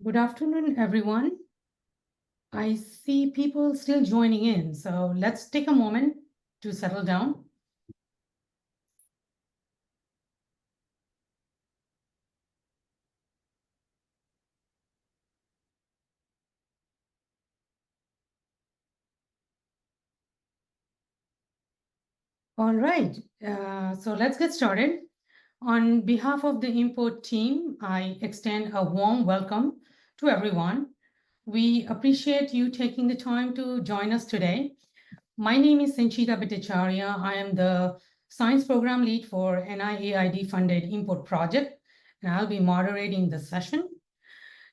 Good afternoon, everyone. I see people still joining in, so let's take a moment to settle down. All right, so let's get started. On behalf of the ImmPort team, I extend a warm welcome to everyone. We appreciate you taking the time to join us today. My name is Sanchita Bhattacharya. I am the Science Program Lead for NIAID-funded ImmPort project, and I'll be moderating the session.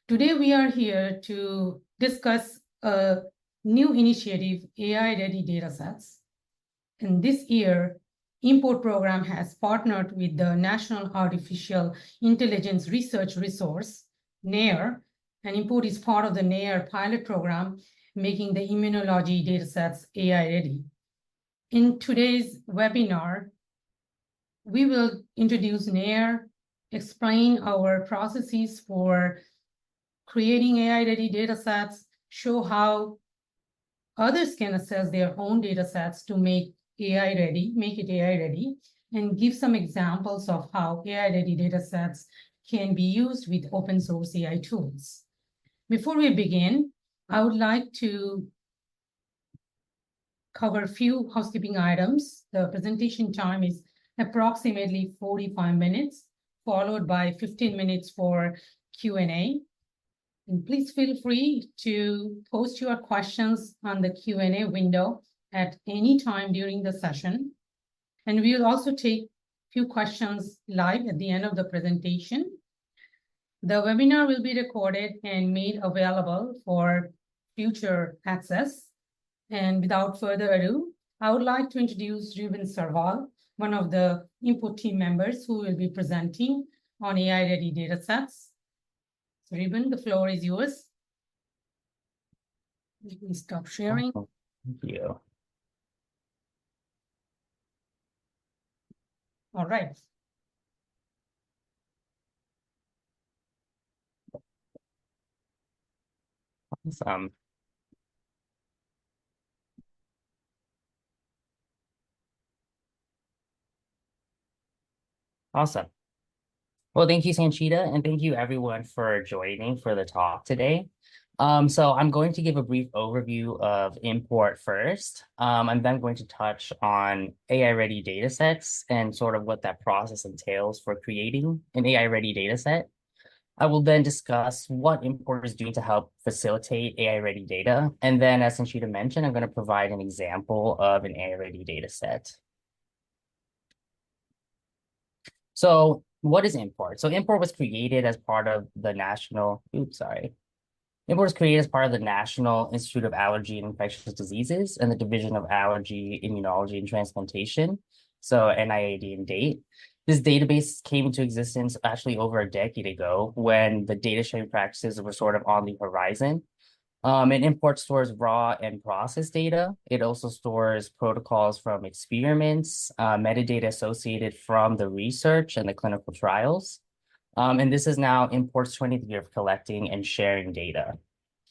Today, we are here to discuss a new initiative, AI-ready datasets. And this year, ImmPort program has partnered with the National Artificial Intelligence Research Resource, NAIRR, and ImmPort is part of the NAIRR pilot program, making the immunology datasets AI-ready. In today's webinar, we will introduce NAIRR, explain our processes for creating AI-ready datasets, show how others can assess their own datasets to make it AI-ready, and give some examples of how AI-ready datasets can be used with open source AI tools. Before we begin, I would like to cover a few housekeeping items. The presentation time is approximately 45 minutes, followed by 15 minutes for Q&A. And please feel free to post your questions on the Q&A window at any time during the session. And we will also take a few questions live at the end of the presentation. The webinar will be recorded and made available for future access. And without further ado, I would like to introduce Ruben Sarval, one of the ImmPort team members who will be presenting on AI-ready datasets. So Ruben, the floor is yours. Let me stop sharing. Thank you. All right. Awesome. Awesome. Well, thank you, Sanchita, and thank you everyone for joining for the talk today. So I'm going to give a brief overview of ImmPort first. I'm then going to touch on AI-ready datasets and sort of what that process entails for creating an AI-ready dataset. I will then discuss what ImmPort is doing to help facilitate AI-ready data. And then, as Sanchita mentioned, I'm going to provide an example of an AI-ready dataset. So what is ImmPort? So ImmPort was created as part of the National Institute of Allergy and Infectious Diseases and the Division of Allergy, Immunology, and Transplantation, so NIAID and DATE. This database came into existence actually over a decade ago when the data sharing practices were sort of on the horizon. And ImmPort stores raw and processed data. It also stores protocols from experiments, metadata associated from the research and the clinical trials. And this is now ImmPort's 20th year of collecting and sharing data.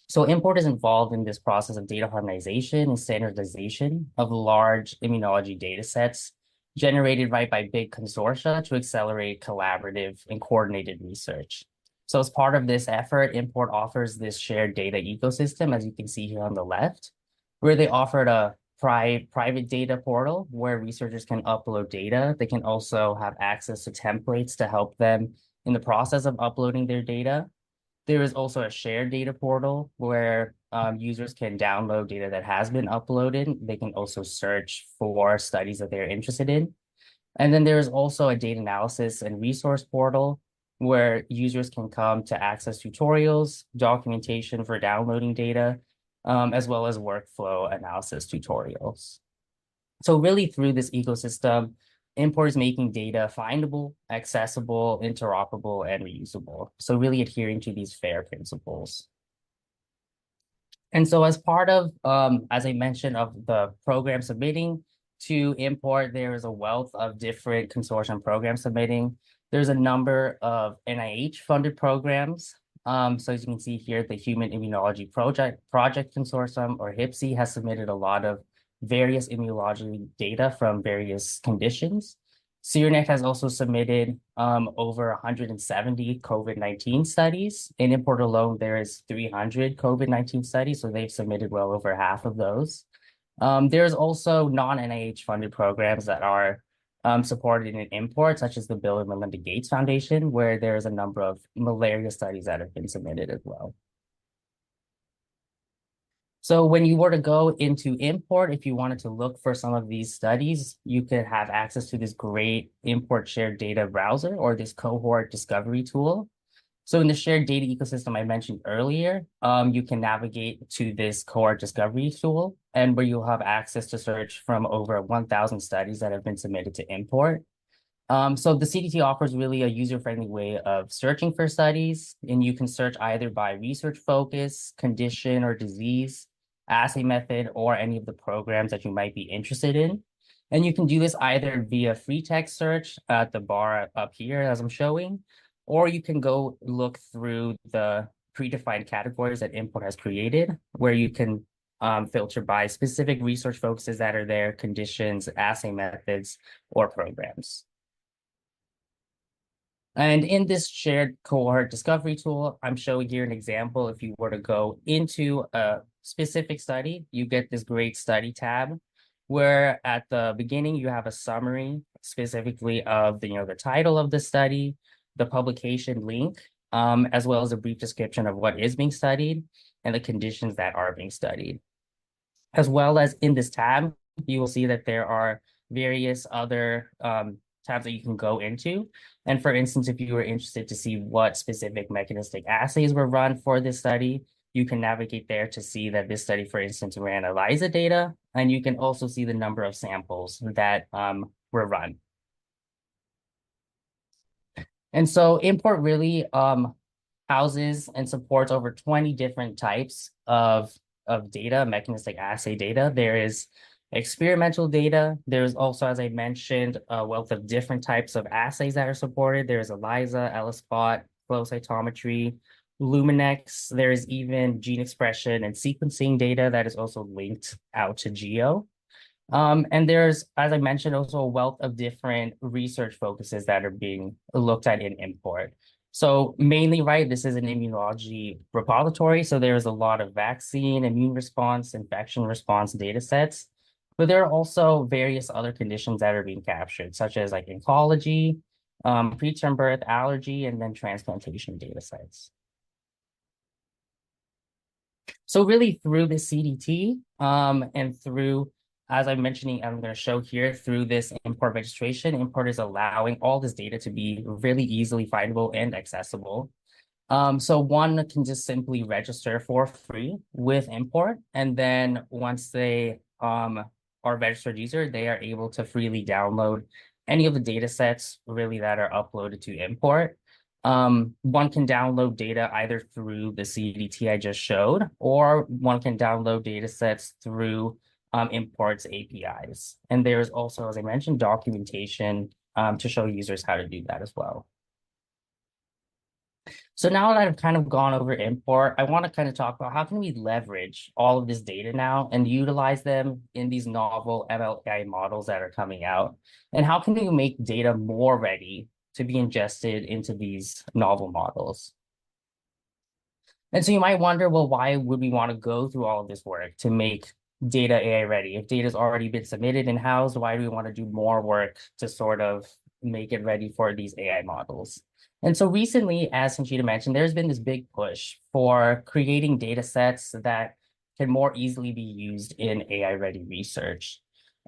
So ImmPort is involved in this process of data harmonization and standardization of large immunology data sets generated right by big consortia to accelerate collaborative and coordinated research. So as part of this effort, ImmPort offers this shared data ecosystem, as you can see here on the left, where they offered a private data portal where researchers can upload data. They can also have access to templates to help them in the process of uploading their data. There is also a shared data portal where users can download data that has been uploaded. They can also search for studies that they're interested in. And then there is also a data analysis and resource portal where users can come to access tutorials, documentation for downloading data, as well as workflow analysis tutorials. So really through this ecosystem, ImmPort is making data findable, accessible, interoperable, and reusable. So really adhering to these FAIR principles. And so as part of, as I mentioned, of the program submitting to ImmPort, there is a wealth of different consortium programs submitting. There's a number of NIH-funded programs, So as you can see here, the Human Immunology Project Consortium, or HIPSI, has submitted a lot of various immunology data from various conditions. CERNet has also submitted over 170 COVID-19 studies. In ImmPort alone, there is 300 COVID-19 studies, so they've submitted well over half of those. There's also non-NIH funded programs that are supported in ImmPort, such as the Bill and Melinda Gates Foundation, where there's a number of malaria studies that have been submitted as well. So when you were to go into ImmPort, if you wanted to look for some of these studies, you could have access to this great ImmPort shared data browser or this cohort discovery tool. So in the shared data ecosystem I mentioned earlier, you can navigate to this cohort discovery tool, and where you'll have access to search from over 1,000 studies that have been submitted to ImmPort. So the CDT offers really a user-friendly way of searching for studies, and you can search either by research focus, condition or disease, assay method, or any of the programs that you might be interested in. And you can do this either via free text search at the bar up here, as I'm showing, or you can go look through the predefined categories that ImmPort has created, where you can filter by specific research focuses that are there, conditions, assay methods, or programs. And in this shared cohort discovery tool, I'm showing here an example. If you were to go into a specific study, you get this great study tab, where at the beginning you have a summary specifically of the title of the study, the publication link, as well as a brief description of what is being studied and the conditions that are being studied. As well as in this tab, you will see that there are various other tabs that you can go into. And for instance, if you were interested to see what specific mechanistic assays were run for this study, you can navigate there to see that this study, for instance, ran ELISA data, and you can also see the number of samples that were run. And so ImmPort really houses and supports over 20 different types of data, mechanistic assay data. There is experimental data. There's also, as I mentioned, a wealth of different types of assays that are supported. There's ELISA, ELISpot, flow cytometry, Luminex. There's even gene expression and sequencing data that is also linked out to Geo. And there's, as I mentioned, also a wealth of different research focuses that are being looked at in ImmPort. So mainly, right, this is an immunology repository. So there's a lot of vaccine, immune response, infection response data sets. But there are also various other conditions that are being captured, such as like oncology, preterm birth, allergy, and then transplantation data sets. So really through the CDT and through, as I'm mentioning, I'm going to show here through this ImmPort registration, ImmPort is allowing all this data to be really easily findable and accessible. So one can just simply register for free with ImmPort, and then once they are a registered user, they are able to freely download any of the data sets really that are uploaded to ImmPort. One can download data either through the CDT I just showed, or one can download data sets through ImmPort's APIs. And there's also, as I mentioned, documentation to show users how to do that as well. So now that I've kind of gone over ImmPort, I want to kind of talk about how can we leverage all of this data now and utilize them in these novel ML/AI models that are coming out, and how can we make data more ready to be ingested into these novel models. And so you might wonder, well, why would we want to go through all of this work to make data AI ready? If data's already been submitted and housed, why do we want to do more work to sort of make it ready for these AI models? And so recently, as Sanchita mentioned, there's been this big push for creating data sets that can more easily be used in AI-ready research.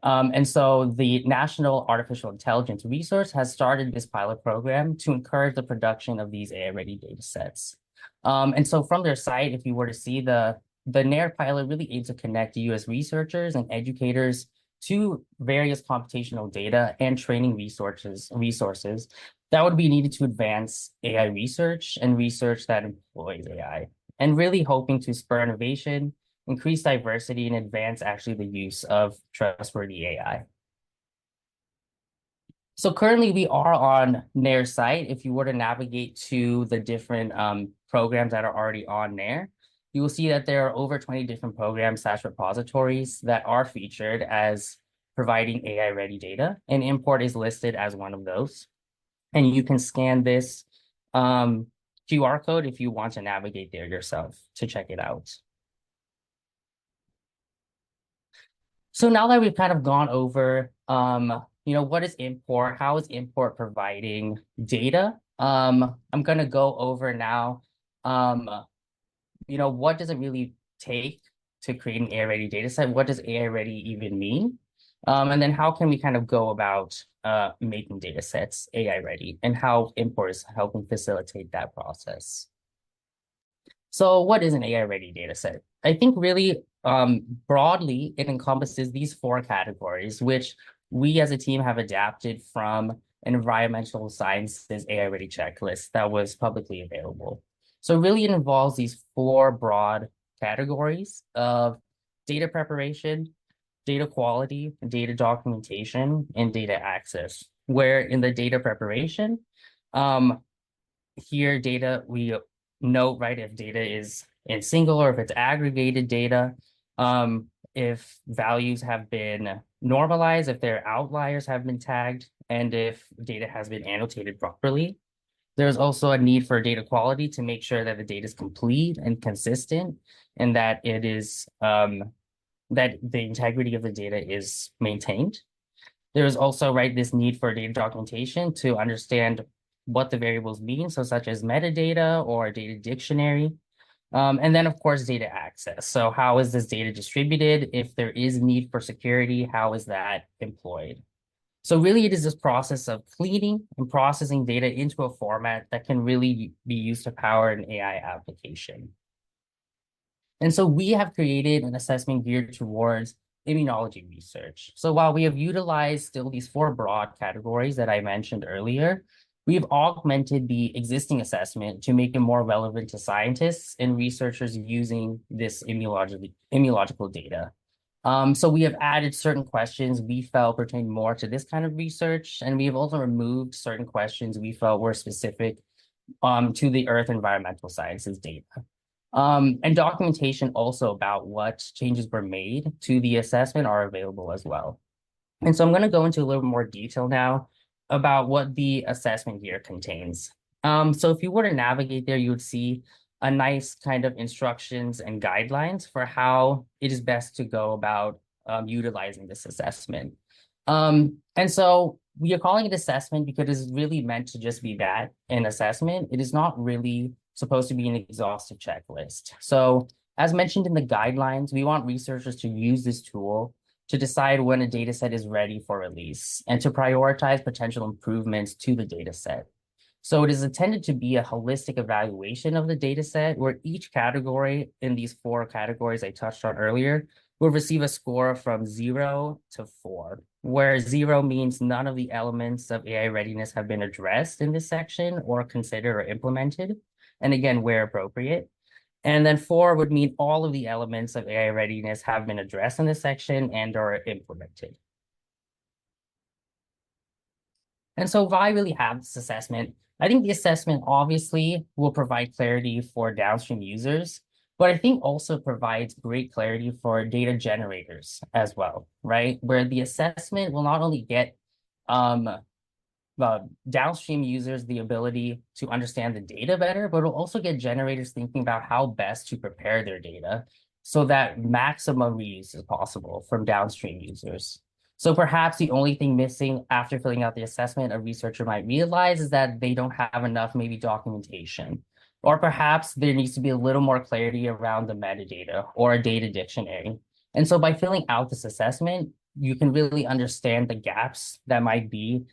And so the National Artificial Intelligence Resource has started this pilot program to encourage the production of these AI-ready data sets. And so from their site, if you were to see the NAIRR pilot really aims to connect US researchers and educators to various computational data and training resources that would be needed to advance AI research and research that employs AI, and really hoping to spur innovation, increase diversity, and advance actually the use of trustworthy AI. So currently we are on NAIRR site. If you were to navigate to the different programs that are already on NAIRR, you will see that there are over 20 different programs / repositories that are featured as providing AI-ready data, and ImmPort is listed as one of those. And you can scan this QR code if you want to navigate there yourself to check it out. So now that we've kind of gone over, what is ImmPort? How is ImmPort providing data? I'm going to go over now, what does it really take to create an AI-ready data set? What does AI-ready even mean? And then how can we kind of go about making data sets AI-ready, and how ImmPort is helping facilitate that process. So what is an AI-ready data set? I think really broadly, it encompasses these four categories, which we as a team have adapted from an environmental sciences AI-ready checklist that was publicly available. So really it involves these four broad categories of data preparation, data quality, data documentation, and data access, where in the data preparation, here data, we note, right, if data is in single or if it's aggregated data, if values have been normalized, if their outliers have been tagged, and if data has been annotated properly. There's also a need for data quality to make sure that the data is complete and consistent, and that it is that the integrity of the data is maintained. There is also, right, this need for data documentation to understand what the variables mean, so such as metadata or a data dictionary. And then, of course, data access. So how is this data distributed? If there is need for security, how is that employed? So really, it is this process of cleaning and processing data into a format that can really be used to power an AI application. And so we have created an assessment geared towards immunology research. So while we have utilized still these four broad categories that I mentioned earlier, we've augmented the existing assessment to make it more relevant to scientists and researchers using this immunological data. So we have added certain questions we felt pertain more to this kind of research, and we have also removed certain questions we felt were specific to the Earth environmental sciences data. And documentation also about what changes were made to the assessment are available as well. And so I'm going to go into a little more detail now about what the assessment here contains. So if you were to navigate there, you would see a nice kind of instructions and guidelines for how it is best to go about utilizing this assessment. And so we are calling it assessment because it's really meant to just be that, an assessment. It is not really supposed to be an exhaustive checklist. So as mentioned in the guidelines, we want researchers to use this tool to decide when a data set is ready for release and to prioritize potential improvements to the data set. So it is intended to be a holistic evaluation of the data set where each category in these four categories I touched on earlier will receive a score from 0 to 4, where 0 means none of the elements of AI readiness have been addressed in this section or considered or implemented, and again, where appropriate. And then 4 would mean all of the elements of AI readiness have been addressed in this section and are implemented. And so why really have this assessment? I think the assessment obviously will provide clarity for downstream users, but I think also provides great clarity for data generators as well, right? Where the assessment will not only get downstream users the ability to understand the data better, but it'll also get generators thinking about how best to prepare their data so that maximum reuse is possible from downstream users. So perhaps the only thing missing after filling out the assessment a researcher might realize is that they don't have enough maybe documentation, or perhaps there needs to be a little more clarity around the metadata or a data dictionary. And so by filling out this assessment, you can really understand the gaps that might be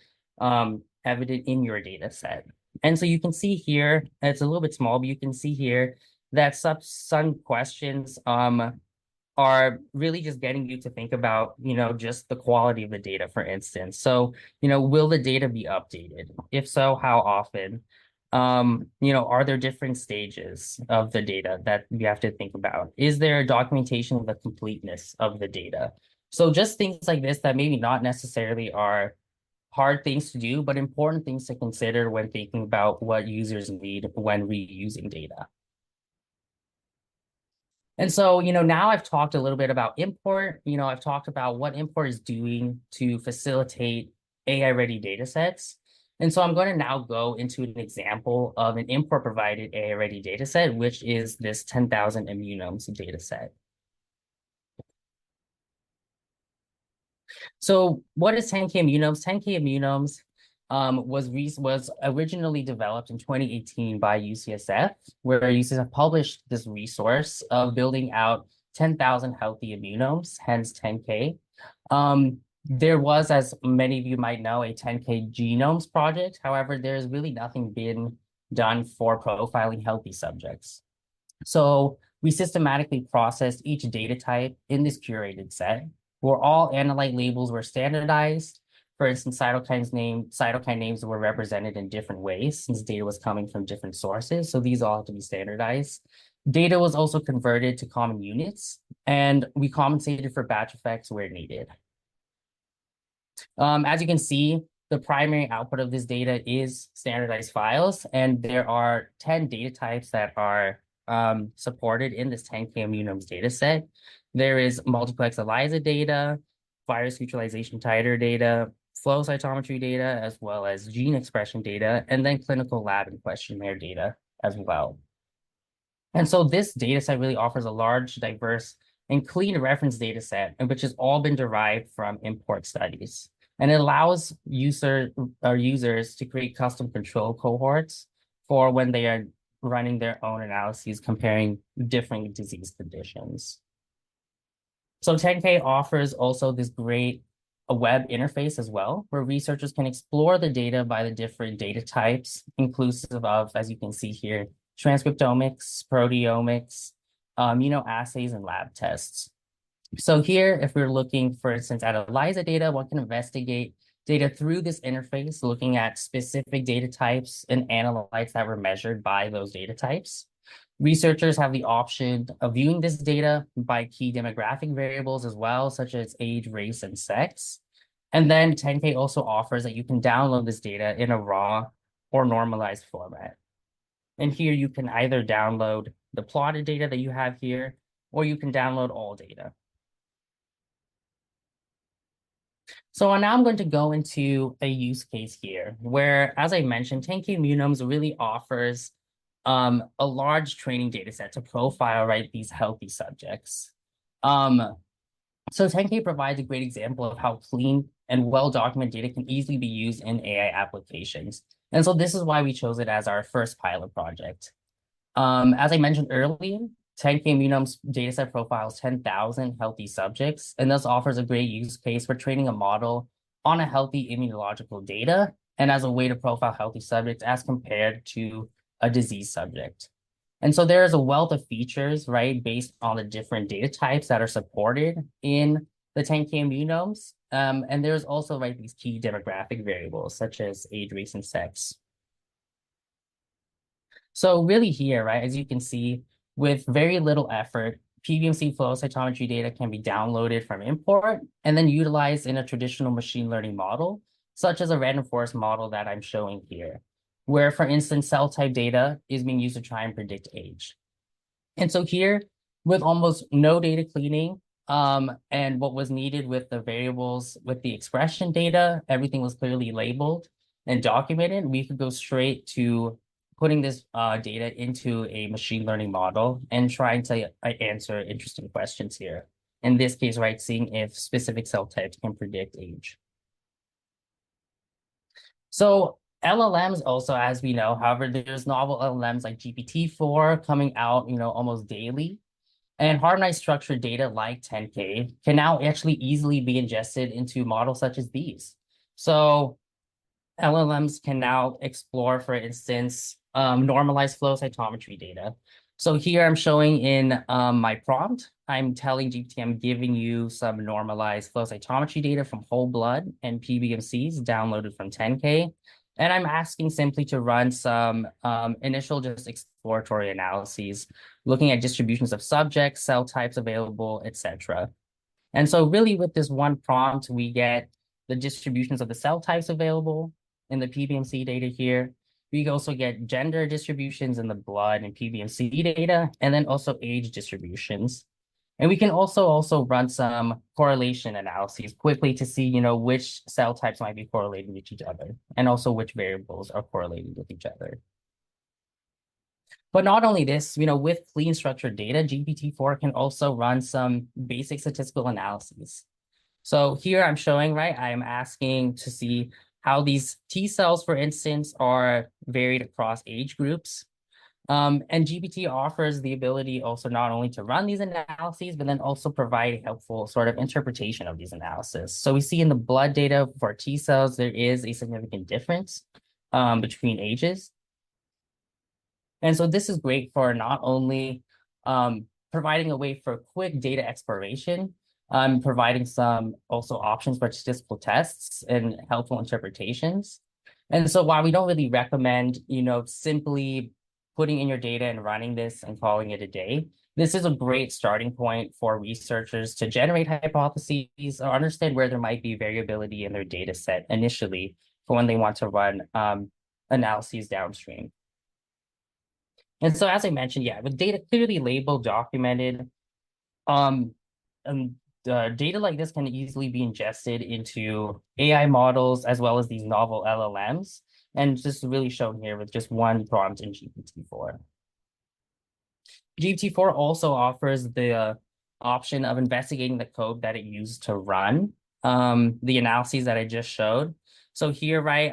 evident in your data set. And so you can see here, it's a little bit small, but you can see here that some questions are really just getting you to think about, just the quality of the data, for instance. So, will the data be updated? If so, how often? Are there different stages of the data that you have to think about? Is there documentation of the completeness of the data? So just things like this that maybe not necessarily are hard things to do, but important things to consider when thinking about what users need when reusing data. And so, now I've talked a little bit about ImmPort. I've talked about what ImmPort is doing to facilitate AI-ready data sets. And so I'm going to now go into an example of an ImmPort provided AI-ready data set, which is this 10,000 immunomes data set. So what is 10K immunomes? 10K immunomes was originally developed in 2018 by UCSF, where UCSF published this resource of building out 10,000 healthy immunomes, hence 10K. There was, as many of you might know, a 10K genomes project. However, there's really nothing been done for profiling healthy subjects. So we systematically processed each data type in this curated set, where all analyte labels were standardized. For instance, cytokine names were represented in different ways since data was coming from different sources. So these all have to be standardized. Data was also converted to common units, and we compensated for batch effects where needed. As you can see, the primary output of this data is standardized files, and there are 10 data types that are supported in this 10K immunomes data set. There is multiplex ELISA data, virus neutralization titer data, flow cytometry data, as well as gene expression data, and then clinical lab and questionnaire data as well. And so this data set really offers a large, diverse, and clean reference data set, which has all been derived from ImmPort studies. And it allows users to create custom control cohorts for when they are running their own analyses comparing different disease conditions. So 10K offers also this great web interface as well, where researchers can explore the data by the different data types, inclusive of, as you can see here, transcriptomics, proteomics, immunoassays, and lab tests. So here, if we're looking, for instance, at ELISA data, one can investigate data through this interface, looking at specific data types and analytes that were measured by those data types. Researchers have the option of viewing this data by key demographic variables as well, such as age, race, and sex. And then 10K also offers that you can download this data in a raw or normalized format. And here you can either download the plotted data that you have here, or you can download all data. So now I'm going to go into a use case here where, as I mentioned, 10K immunomes really offers a large training data set to profile, right, these healthy subjects. So 10K provides a great example of how clean and well-documented data can easily be used in AI applications. And so this is why we chose it as our first pilot project. As I mentioned earlier, 10K immunomes dataset profiles 10,000 healthy subjects, and thus offers a great use case for training a model on a healthy immunological data and as a way to profile healthy subjects as compared to a disease subject. And so there is a wealth of features, right, based on the different data types that are supported in the 10K immunomes. And there's also, right, these key demographic variables such as age, race, and sex. So really here, right, as you can see, with very little effort, PBMC flow cytometry data can be downloaded from ImmPort and then utilized in a traditional machine learning model, such as a random forest model that I'm showing here, where, for instance, cell type data is being used to try and predict age. And so here, with almost no data cleaning, and what was needed with the variables, with the expression data, everything was clearly labeled and documented. We could go straight to putting this data into a machine learning model and trying to answer interesting questions here. In this case, right, seeing if specific cell types can predict age. So LLMs also, as we know, however, there's novel LLMs like GPT-4 coming out, almost daily. And harmonized structured data like 10K can now actually easily be ingested into models such as these. So LLMs can now explore, for instance, normalized flow cytometry data. So here I'm showing in my prompt, I'm telling GPT, I'm giving you some normalized flow cytometry data from whole blood and PBMCs downloaded from 10K. And I'm asking simply to run some initial just exploratory analyses, looking at distributions of subjects, cell types available, etc. And so really with this one prompt, we get the distributions of the cell types available in the PBMC data here. We can also get gender distributions in the blood and PBMC data, and then also age distributions. And we can also run some correlation analyses quickly to see, which cell types might be correlating with each other, and also which variables are correlating with each other. But not only this, with clean structured data, GPT-4 can also run some basic statistical analyses. So here I'm showing, right, I am asking to see how these T cells, for instance, are varied across age groups. And GPT offers the ability also not only to run these analyses, but then also provide a helpful sort of interpretation of these analyses. So we see in the blood data for T cells, there is a significant difference between ages. And so this is great for not only providing a way for quick data exploration, providing some also options for statistical tests and helpful interpretations. And so while we don't really recommend, simply putting in your data and running this and calling it a day, this is a great starting point for researchers to generate hypotheses or understand where there might be variability in their data set initially for when they want to run analyses downstream. And so, as I mentioned, yeah, with data clearly labeled, documented, data like this can easily be ingested into AI models as well as these novel LLMs. And just really shown here with just one prompt in GPT-4. GPT-4 also offers the option of investigating the code that it used to run the analyses that I just showed. So here, right,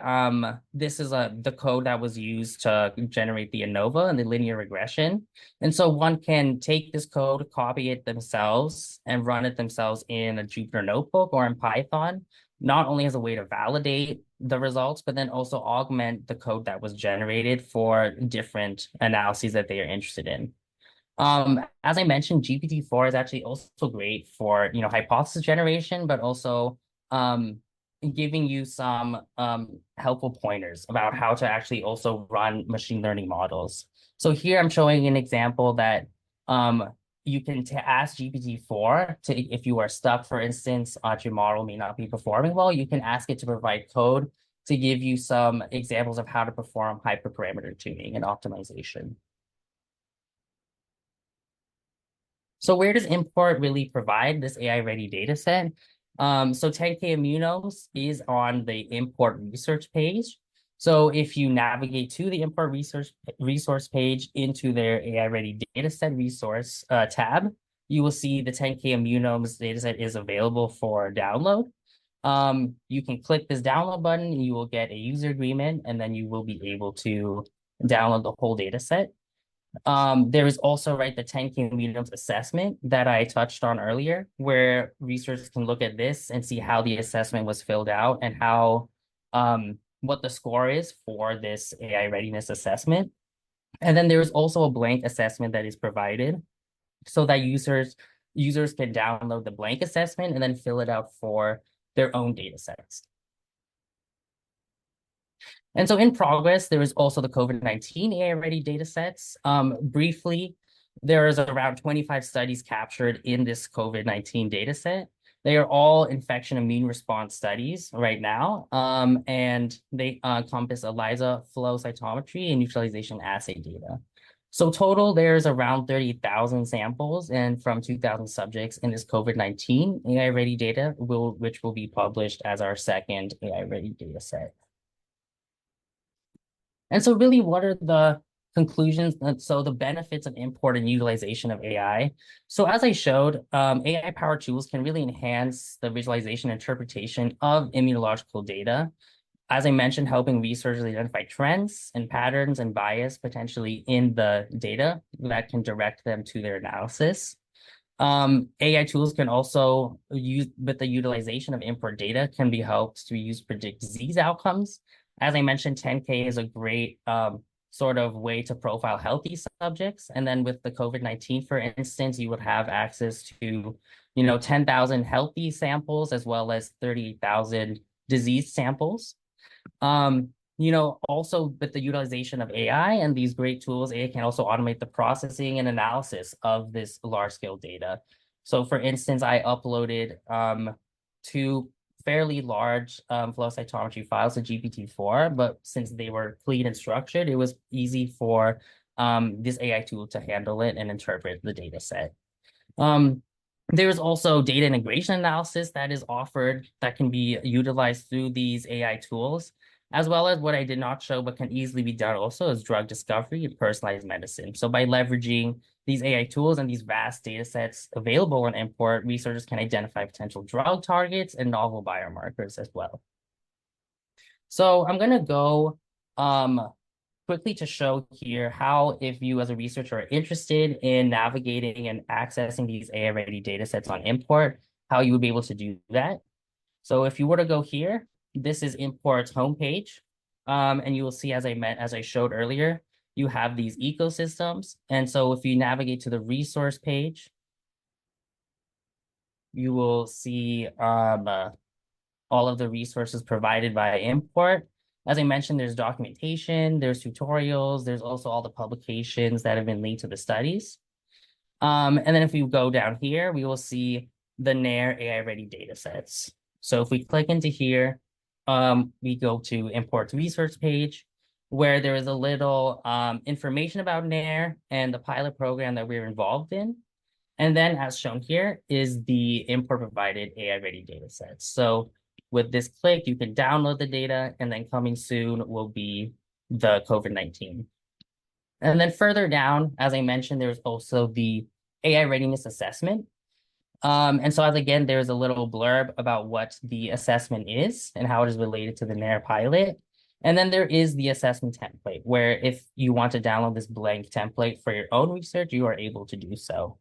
this is the code that was used to generate the ANOVA and the linear regression. And so one can take this code, copy it themselves, and run it themselves in a Jupyter notebook or in Python, not only as a way to validate the results, but then also augment the code that was generated for different analyses that they are interested in. As I mentioned, GPT-4 is actually also great for, hypothesis generation, but also giving you some helpful pointers about how to actually also run machine learning models. So here I'm showing an example that you can ask GPT-4 to, if you are stuck, for instance, your model may not be performing well, you can ask it to provide code to give you some examples of how to perform hyperparameter tuning and optimization. So where does ImmPort really provide this AI-ready data set? So 10K Immunomes is on the ImmPort research page. So if you navigate to the ImmPort resource page into their AI-ready dataset resource tab, you will see the 10K Immunomes dataset is available for download. You can click this download button, and you will get a user agreement, and then you will be able to download the whole dataset. There is also, right, the 10K Immunomes assessment that I touched on earlier, where researchers can look at this and see how the assessment was filled out and how what the score is for this AI readiness assessment. And then there is also a blank assessment that is provided so that users can download the blank assessment and then fill it out for their own data sets. And so in progress, there is also the COVID-19 AI-ready data sets. Briefly, there is around 25 studies captured in this COVID-19 data set. They are all infection immune response studies right now, and they encompass ELISA flow cytometry and neutralization assay data. So total, there's around 30,000 samples and from 2,000 subjects in this COVID-19 AI-ready data, which will be published as our second AI-ready data set. And so really, what are the conclusions? So the benefits of ImmPort and utilization of AI. So as I showed, AI-powered tools can really enhance the visualization and interpretation of immunological data. As I mentioned, helping researchers identify trends and patterns and bias potentially in the data that can direct them to their analysis. AI tools can also use, with the utilization of ImmPort data, can be helped to use predict disease outcomes. As I mentioned, 10K is a great sort of way to profile healthy subjects. And then with the COVID-19, for instance, you would have access to, 10,000 healthy samples as well as 30,000 disease samples. Also with the utilization of AI and these great tools, AI can also automate the processing and analysis of this large scale data. So for instance, I uploaded fairly large flow cytometry files to GPT-4, but since they were clean and structured, it was easy for this AI tool to handle it and interpret the data set. There's also data integration analysis that is offered that can be utilized through these AI tools, as well as what I did not show but can easily be done also is drug discovery and personalized medicine. So by leveraging these AI tools and these vast data sets available in ImmPort, researchers can identify potential drug targets and novel biomarkers as well. So I'm going to go quickly to show here how, if you as a researcher are interested in navigating and accessing these AI-ready data sets on ImmPort, how you would be able to do that. So if you were to go here, this is ImmPort's homepage. And you will see, as I showed earlier, you have these ecosystems. And so if you navigate to the resource page, you will see all of the resources provided by ImmPort. As I mentioned, there's documentation, there's tutorials, there's also all the publications that have been linked to the studies. And then if we go down here, we will see the NAIRR AI-ready data sets. So if we click into here, we go to ImmPort's research page, where there is a little information about NAIRR and the pilot program that we're involved in. And then as shown here is the ImmPort provided AI-ready data sets. So with this click, you can download the data, and then coming soon will be the COVID-19. And then further down, as I mentioned, there's also the AI readiness assessment. And so as again, there's a little blurb about what the assessment is and how it is related to the NAIRR pilot. And then there is the assessment template, where if you want to download this blank template for your own research, you are able to do so.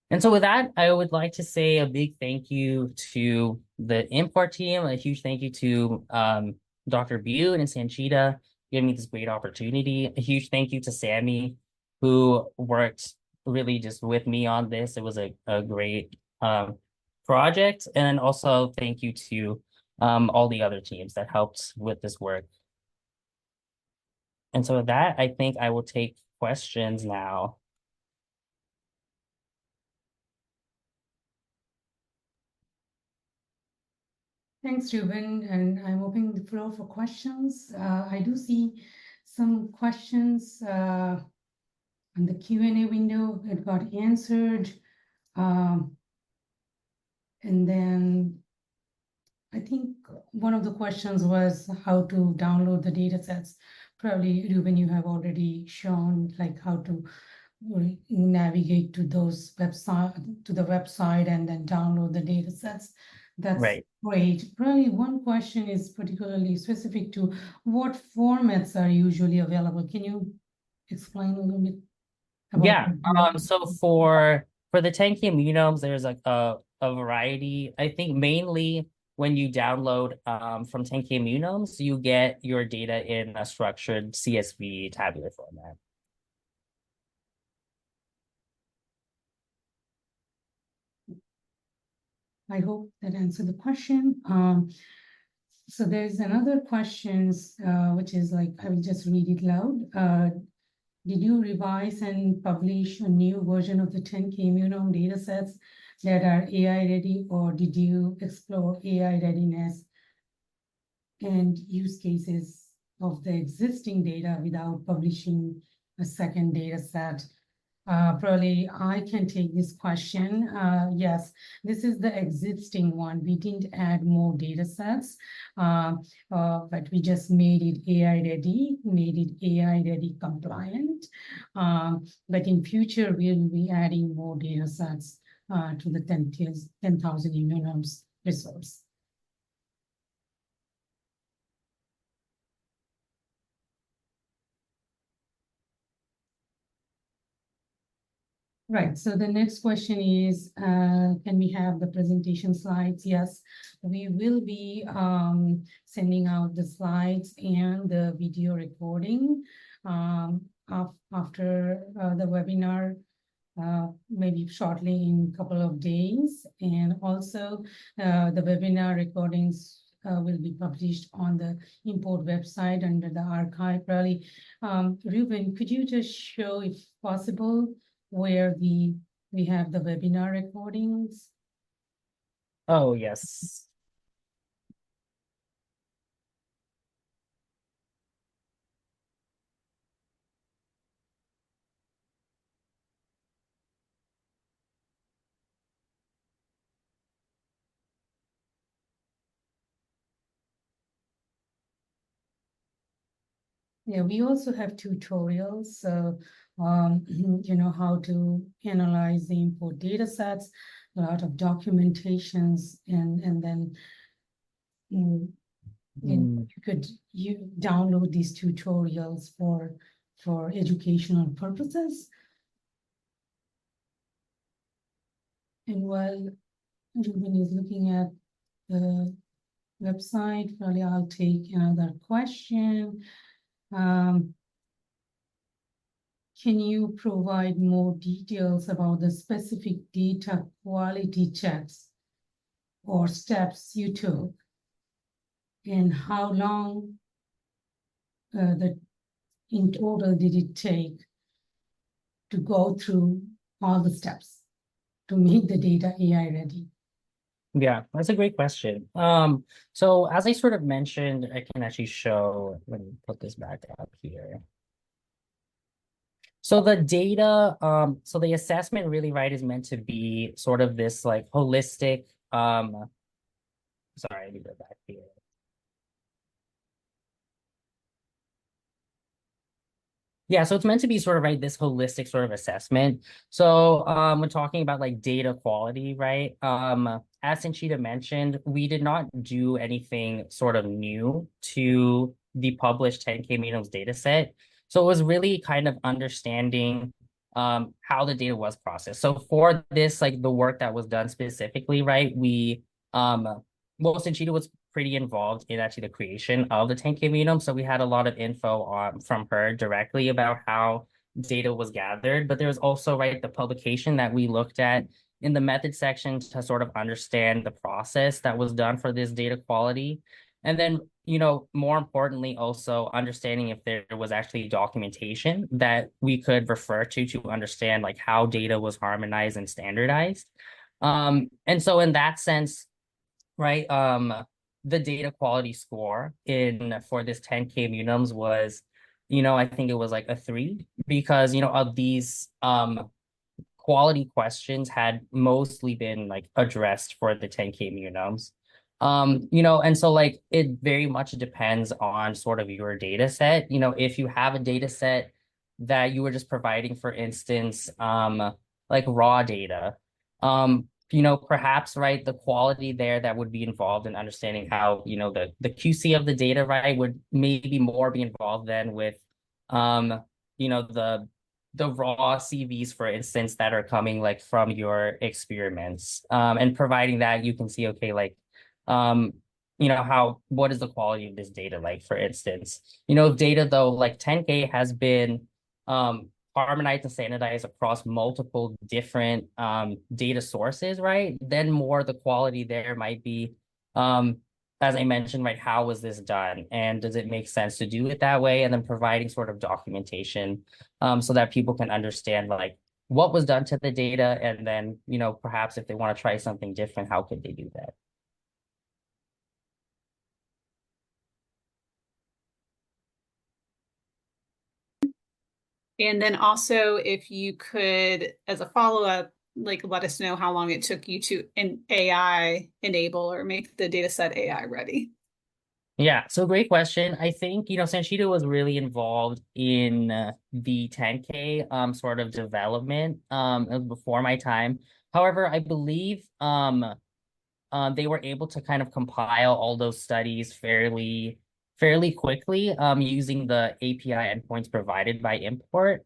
And so with that, I would like to say a big thank you to the ImmPort team, a huge thank you to Dr. Bute and Sanchita giving me this great opportunity. A huge thank you to Sammy, who worked really just with me on this. It was a great project. And also thank you to all the other teams that helped with this work. And so with that, I think I will take questions now. Thanks, Ruben, and I'm opening the floor for questions. I do see some questions on the Q&A window that got answered. And then I think one of the questions was how to download the data sets. Probably, Ruben, you have already shown like how to navigate to those website and then download the data sets. That's Right. great. Probably one question is particularly specific to what formats are usually available. Can you explain a little bit about Yeah. that? So for the 10K genomes, there's like a variety. I think mainly when you download from 10K genomes, you get your data in a structured CSV tabular format. I hope that answered the question. So there's another questions, which is like, I will just read it loud. Did you revise and publish a new version of the 10K immunome datasets that are AI ready, or did you explore AI readiness and use cases of the existing data without publishing a second data set? Probably I can take this question. Yes, this is the existing one. We didn't add more data sets, but we just made it AI ready, made it AI ready compliant. But in future, we'll be adding more data sets to the 10,000 immunomes resource. Right, so the next question is, can we have the presentation slides? Yes, we will be sending out the slides and the video recording after the webinar, maybe shortly in a couple of days. And also the webinar recordings will be published on the ImmPort website under the archive. Probably, Ruben, could you just show, if possible, where the We have the webinar recordings. Oh, yes. Yeah, we also have tutorials, how to analyze the import data sets, a lot of documentations, and then you download these tutorials for educational purposes. And while Ruben is looking at the website, probably I'll take another question. Can you provide more details about the specific data quality checks or steps you took, and how long in total did it take to go through all the steps to make the data AI ready? Yeah, that's a great question. So as I sort of mentioned, I can actually show, let me put this back up here. So the data, so the assessment really, right, is meant to be sort of this like holistic, sorry, let me go back here. Yeah, so it's meant to be sort of right this holistic sort of assessment. So when talking about like data quality, right? As Sanchita mentioned, we did not do anything sort of new to the published 10K Menoms data set. So it was really kind of understanding how the data was processed. So for this, like the work that was done specifically, right? We well, Sanchita was pretty involved in actually the creation of the 10K Genome. So we had a lot of info from her directly about how data was gathered. But there was also, right, the publication that we looked at in the method section to sort of understand the process that was done for this data quality. And then, more importantly, also understanding if there was actually documentation that we could refer to understand like how data was harmonized and standardized. And so in that sense, right? The data quality score in for this 10K Munums was, I think it was like a 3 because, of these quality questions had mostly been like addressed for the 10K Munums. And so like it very much depends on sort of your data set. If you have a data set that you were just providing, for instance, like raw data, perhaps, right, the quality there that would be involved in understanding how, the QC of the data, right, would maybe more be involved than with, the raw CVs, for instance, that are coming like from your experiments, and providing that you can see, okay, like, what is the quality of this data like, for instance, if data though, like 10K has been, harmonized and standardized across multiple different data sources, right? Then more the quality there might be, as I mentioned, right, how was this done? And does it make sense to do it that way? And then providing sort of documentation so that people can understand like what was done to the data. And then, perhaps if they want to try something different, how could they do that? And then also, if you could, as a follow-up, like let us know how long it took you to AI enable or make the data set AI ready. Yeah, so great question. I think, Sanchita was really involved in the 10K sort of development before my time. However, I believe they were able to kind of compile all those studies fairly quickly using the API endpoints provided by ImmPort.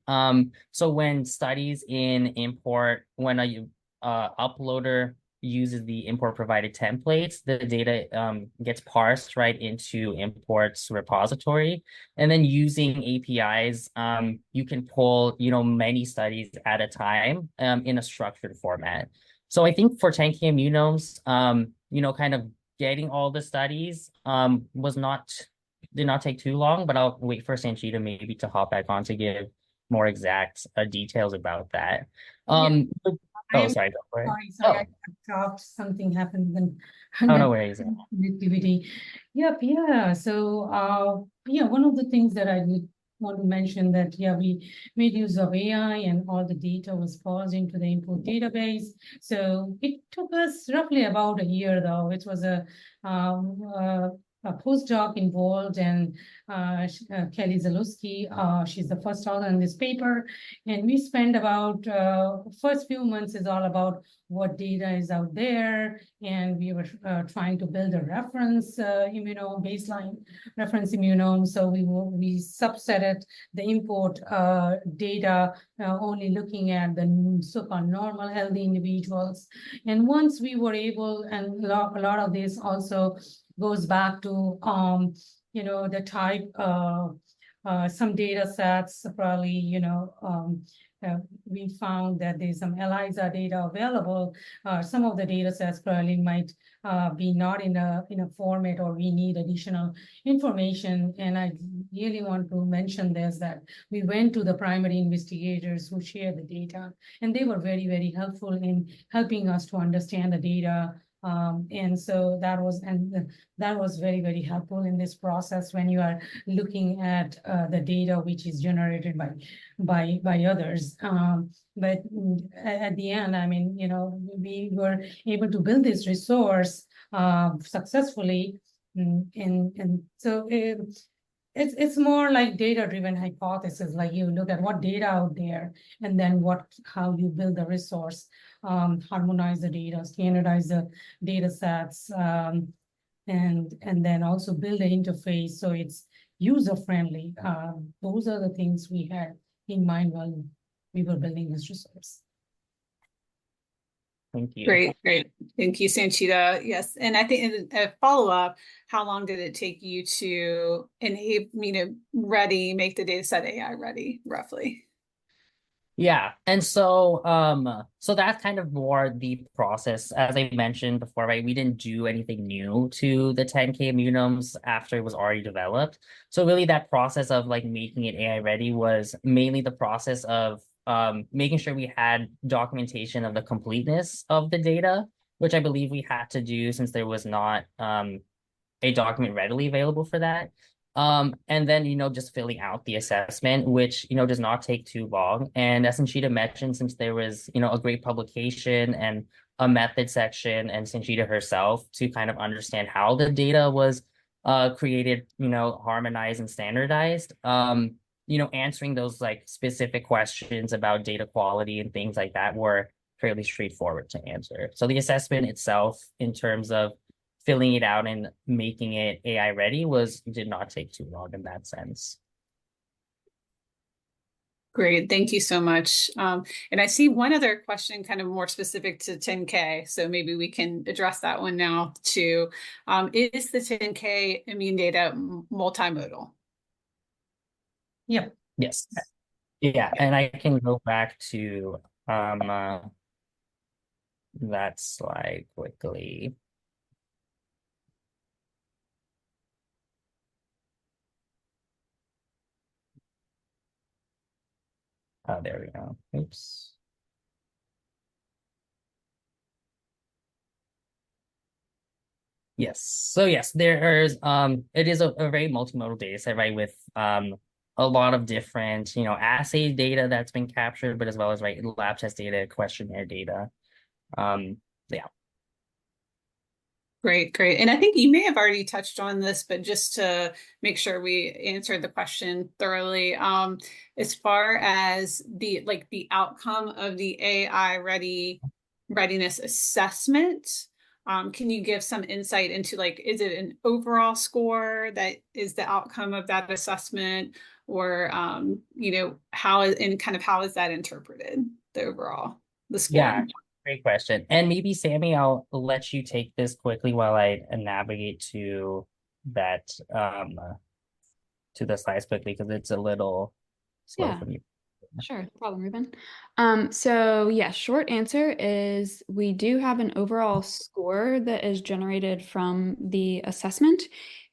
So when studies in ImmPort, when a uploader uses the ImmPort provided templates, the data gets parsed right into ImmPort's repository. And then using APIs, you can pull, many studies at a time in a structured format. So I think for 10K Immunomes, kind of getting all the studies did not take too long, but I'll wait for Sanchita maybe to hop back on to give more exact details about that. Oh, I'm sorry, go for it. sorry, I Oh, got stopped. Something happened then. oh, And no then worries. connectivity. Yep, yeah. So, yeah, one of the things that I did want to mention that, yeah, we made use of AI and all the data was paused into the ImmPort database. So it took us roughly about a year, though, which was um, uh, a postdoc involved, and Kelly Zalewski, she's the first author in this paper. And we spent about first few months is all about what data is out there, and we were trying to build a reference immunome, baseline reference immunome. So we subsetted the ImmPort data, only looking at the so-called normal healthy individuals. And once we were able, and a lot of this also goes back to the type of some data sets, probably, we found that there's some ELISA data available. Some of the data sets probably might be not in a format, or we need additional information. And I really want to mention this, that we went to the primary investigators who shared the data, and they were very, very helpful in helping us to understand the data. And so that was very, very helpful in this process when you are looking at the data which is generated by others. But at the end, I mean, we were able to build this resource successfully. And so it's more like data-driven hypothesis. Like, you look at what data out there, and then how you build the resource, harmonize the data, standardize the data sets, and then also build an interface so it's user-friendly. Those are the things we had in mind while we were building this resource. Thank you. Great. Thank you, Sanchita. Yes. And I think in a follow-up, how long did it take you to enable, make the data set AI ready, roughly? Yeah, and so that's kind of more the process. As I mentioned before, right? We didn't do anything new to the 10K immunomes after it was already developed. So really that process of like making it AI ready was mainly the process of making sure we had documentation of the completeness of the data, which I believe we had to do since there was not a document readily available for that. And then, just filling out the assessment, which, does not take too long. And as Sanchita mentioned, since there was, a great publication and a method section, and Sanchita herself to kind of understand how the data was created, harmonized and standardized, answering those like specific questions about data quality and things like that were fairly straightforward to answer. So the assessment itself, in terms of filling it out and making it AI ready, did not take too long in that sense. Great. Thank you so much. And I see one other question kind of more specific to 10K. So maybe we can address that one now too. Is the 10K immune data multimodal? Yep. Yes. Yeah. And I can go back to that slide quickly. Oh, there we go. Oops. Yes. So yes, there's it is a very multimodal data set, right? With a lot of different, assay data that's been captured, but as well as lab test data, questionnaire data. Yeah. Great. And I think you may have already touched on this, but just to make sure we answered the question thoroughly, as far as the outcome of the AI readiness assessment, can you give some insight into is it an overall score that is the outcome of that assessment, or how is that interpreted, the score? Yeah. Great question. And maybe Sammy, I'll let you take this quickly while I navigate to that to the slides quickly, because it's a little slow for me. Sure, no problem, Ruben. So yeah, short answer is we do have an overall score that is generated from the assessment.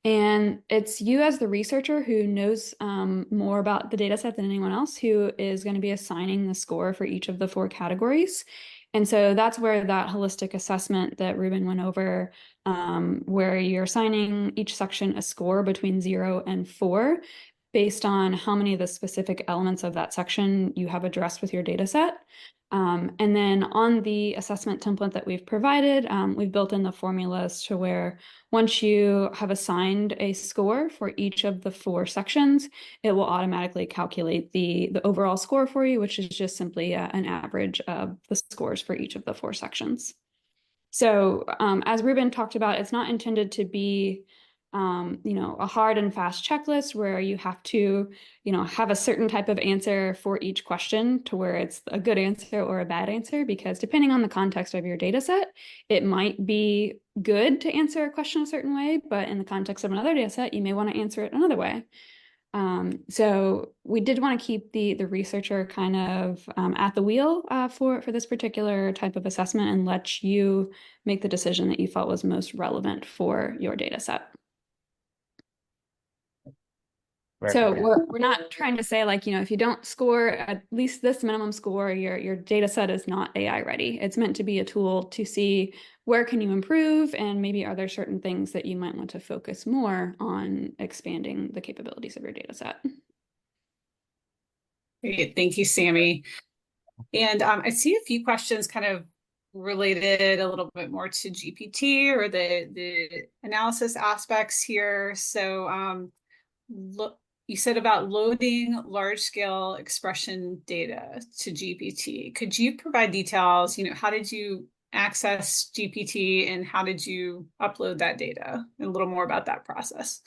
And it's you as the researcher who knows more about the data set than anyone else, who is going to be assigning the score for each of the 4 categories. And so that's where that holistic assessment that Ruben went over, where you're assigning each section a score between 0 and 4 based on how many of the specific elements of that section you have addressed with your data set. And then on the assessment template that we've provided, we've built in the formulas to where once you have assigned a score for each of the 4 sections, it will automatically calculate the overall score for you, which is just simply an average of the scores for each of the 4 sections. So as Ruben talked about, it's not intended to be a hard and fast checklist where you have to, have a certain type of answer for each question to where it's a good answer or a bad answer, because depending on the context of your data set, it might be good to answer a question a certain way, but in the context of another data set, you may want to answer it another way. So we did want to keep the researcher kind of at the wheel for this particular type of assessment and let you make the decision that you felt was most relevant for your data set. So we're not trying to say like, if you don't score at least this minimum score, your data set is not AI ready. It's meant to be a tool to see where can you improve, and maybe are there certain things that you might want to focus more on expanding the capabilities of your data set. Great. Thank you, Sammy. And I see a few questions kind of related a little bit more to GPT or the analysis aspects here. So you said about loading large-scale expression data to GPT. Could you provide details? How did you access GPT and how did you upload that data? And a little more about that process.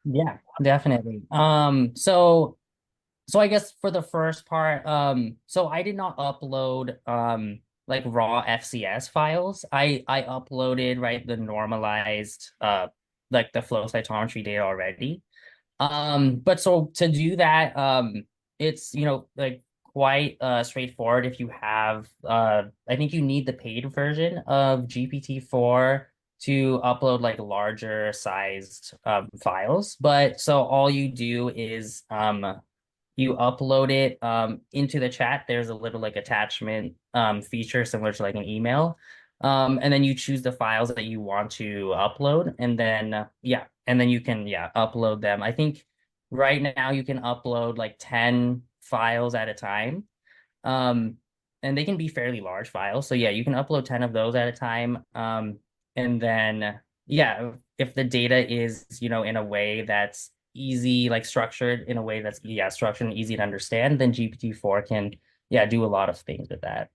Yeah, definitely. So I guess for the first part, so I did not upload like raw FCS files. I uploaded the normalized like the flow cytometry data already. But so to do that, it's like quite straightforward. If you have I think you need the paid version of GPT-4 to upload like larger sized files. But so all you do is you upload it into the chat. There's a little like attachment feature similar to like an email. And then you choose the files that you want to upload, and then and then you can upload them. I think right now you can upload like 10 files at a time. And they can be fairly large files. So you can upload 10 of those at a time. And then if the data is, in a way that's easy, like structured in a way that's structured and easy to understand, then GPT-4 can do a lot of things with that.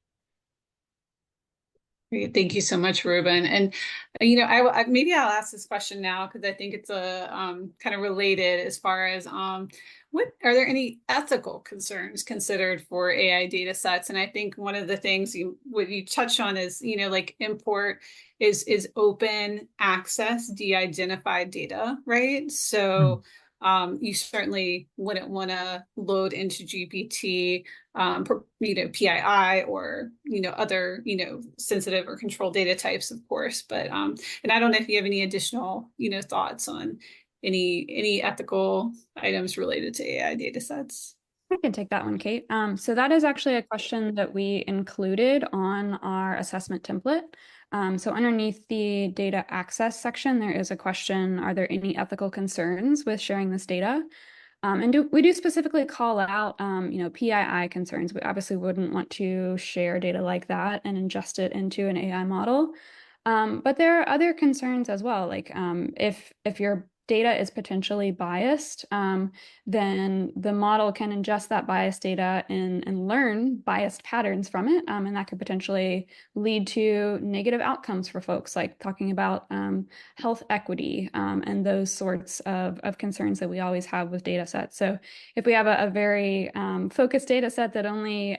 Great. Thank you so much, Ruben. And I maybe I'll ask this question now because I think it's a kind of related as far as what are there any ethical concerns considered for AI data sets? And I think one of the things what you touched on is like ImmPort is open access de-identified data, right? So you certainly wouldn't want to load into GPT PII or other sensitive or controlled data types, of course. But and I don't know if you have any additional thoughts on any ethical items related to AI data sets. I can take that one, Kate. So that is actually a question that we included on our assessment template. So underneath the data access section, there is a question, are there any ethical concerns with sharing this data? And we do specifically call out, PII concerns. We obviously wouldn't want to share data like that and ingest it into an AI model. But there are other concerns as well. Like if your data is potentially biased, then the model can ingest that biased data and learn biased patterns from it. And that could potentially lead to negative outcomes for folks, like talking about health equity and those sorts of concerns that we always have with data sets. So if we have a very focused data set that only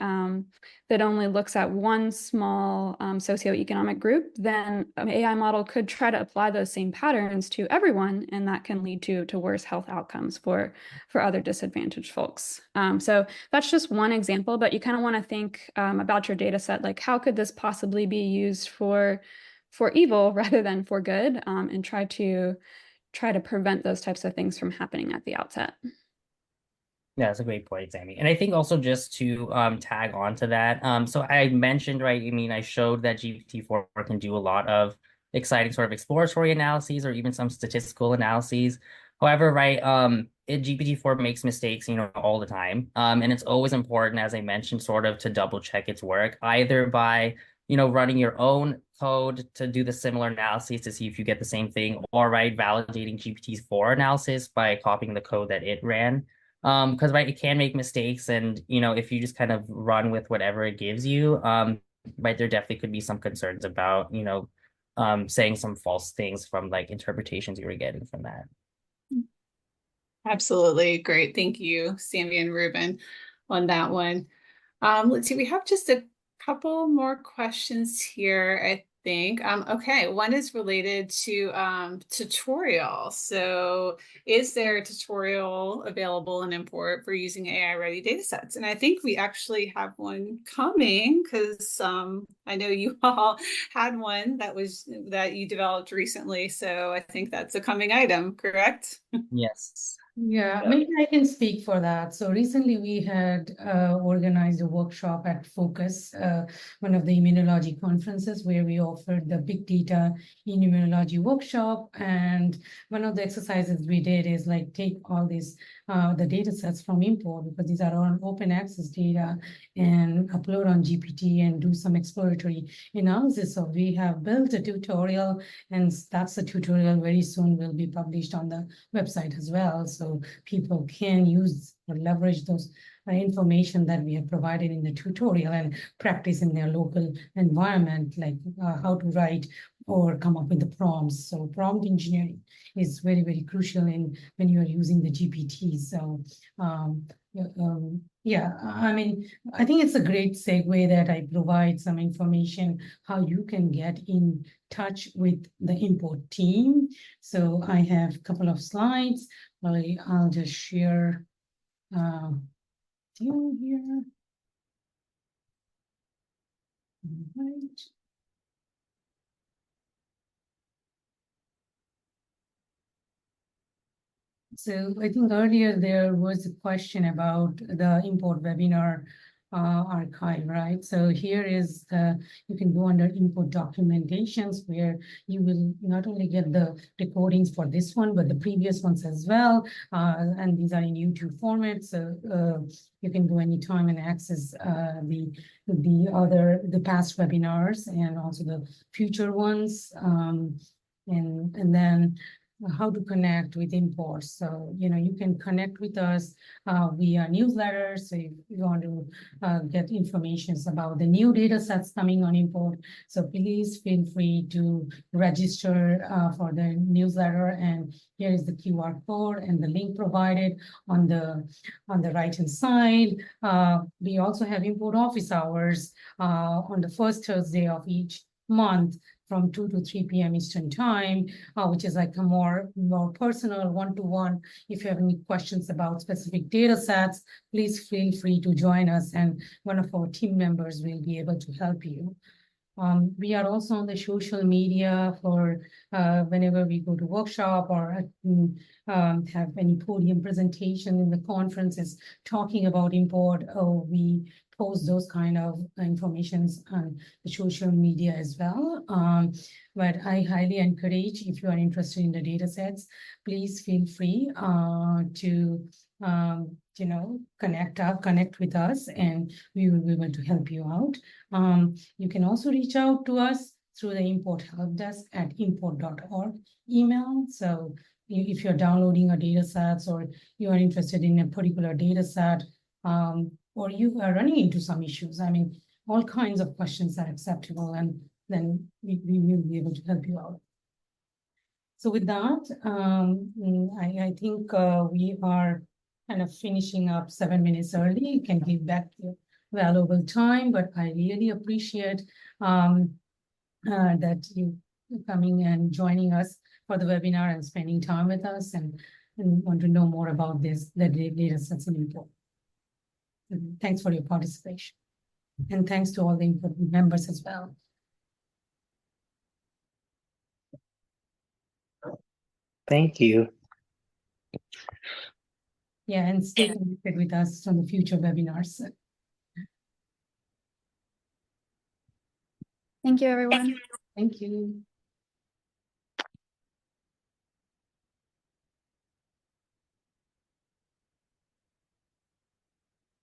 looks at one small socioeconomic group, then an AI model could try to apply those same patterns to everyone, and that can lead to worse health outcomes for other disadvantaged folks. So that's just one example, but you kind of want to think about your data set, like how could this possibly be used for evil rather than for good, and try to prevent those types of things from happening at the outset. Yeah, that's a great point, Sammy. And I think also just to tag on to that, so I mentioned, right, I mean, I showed that GPT-4 can do a lot of exciting sort of exploratory analyses or even some statistical analyses. However, right, GPT-4 makes mistakes, all the time. And it's always important, as I mentioned, sort of to double check its work, either by, running your own code to do the similar analyses to see if you get the same thing, or right, validating GPT-4 analysis by copying the code that it ran. Because right, it can make mistakes, and if you just kind of run with whatever it gives you, right, there definitely could be some concerns about saying some false things from like interpretations you were getting from that. Absolutely. Great. Thank you, Sammy and Ruben, on that one. Let's see, we have just a couple more questions here, I think. Okay, one is related to tutorial. So is there a tutorial available in ImmPort for using AI-ready datasets? And I think we actually have one coming because I know you all had one that you developed recently. So I think that's a coming item, correct? Yes. Yeah, So- maybe I can speak for that. So recently we had organized a workshop at Focus, one of the immunology conferences, where we offered the big data in immunology workshop. And one of the exercises we did is like take all these the data sets from ImmPort, because these are all open access data, and upload on GPT and do some exploratory analysis. So we have built a tutorial, and that's the tutorial very soon will be published on the website as well. So people can use or leverage those information that we have provided in the tutorial and practice in their local environment, like how to write or come up with the prompts. So prompt engineering is very, very crucial when you are using the GPT. So yeah, I mean, I think it's a great segue that I provide some information how you can get in touch with the ImmPort team. So I have a couple of slides. I'll just share you here. All right. So I think earlier there was a question about the ImmPort webinar archive, right? So here is you can go under ImmPort documentations, where you will not only get the recordings for this one, but the previous ones as well. And these are in YouTube format. So you can go anytime and access the past webinars and also the future ones. And then how to connect with ImmPort. So, you can connect with us via newsletters. So if you want to get information about the new data sets coming on ImmPort, so please feel free to register for the newsletter. And here is the QR code and the link provided on the right-hand side. We also have ImmPort office hours on the first Thursday of each month from 2 to 3 p.m. Eastern time, which is like a more personal one-to-one. If you have any questions about specific data sets, please feel free to join us, and one of our team members will be able to help you. We are also on the social media for whenever we go to workshop or have any podium presentation in the conferences talking about ImmPort. We post those kind of informations on the social media as well. But I highly encourage, if you are interested in the data sets, please feel free to connect with us, and we will be able to help you out. You can also reach out to us through the ImmPort help desk at immPort.org email. So if you're downloading a data set, or you are interested in a particular data set, or you are running into some issues, I mean, all kinds of questions are acceptable, and then we will be able to help you out. So with that, I think we are kind of finishing up 7 minutes early. You can give back your valuable time, but I really appreciate that you coming and joining us for the webinar and spending time with us, and want to know more about the data sets in ImmPort. Thanks for your participation. And thanks to all the ImmPort members as well. Thank you. Yeah, and stay connected with us on the future webinars. Thank you, everyone. Thank you.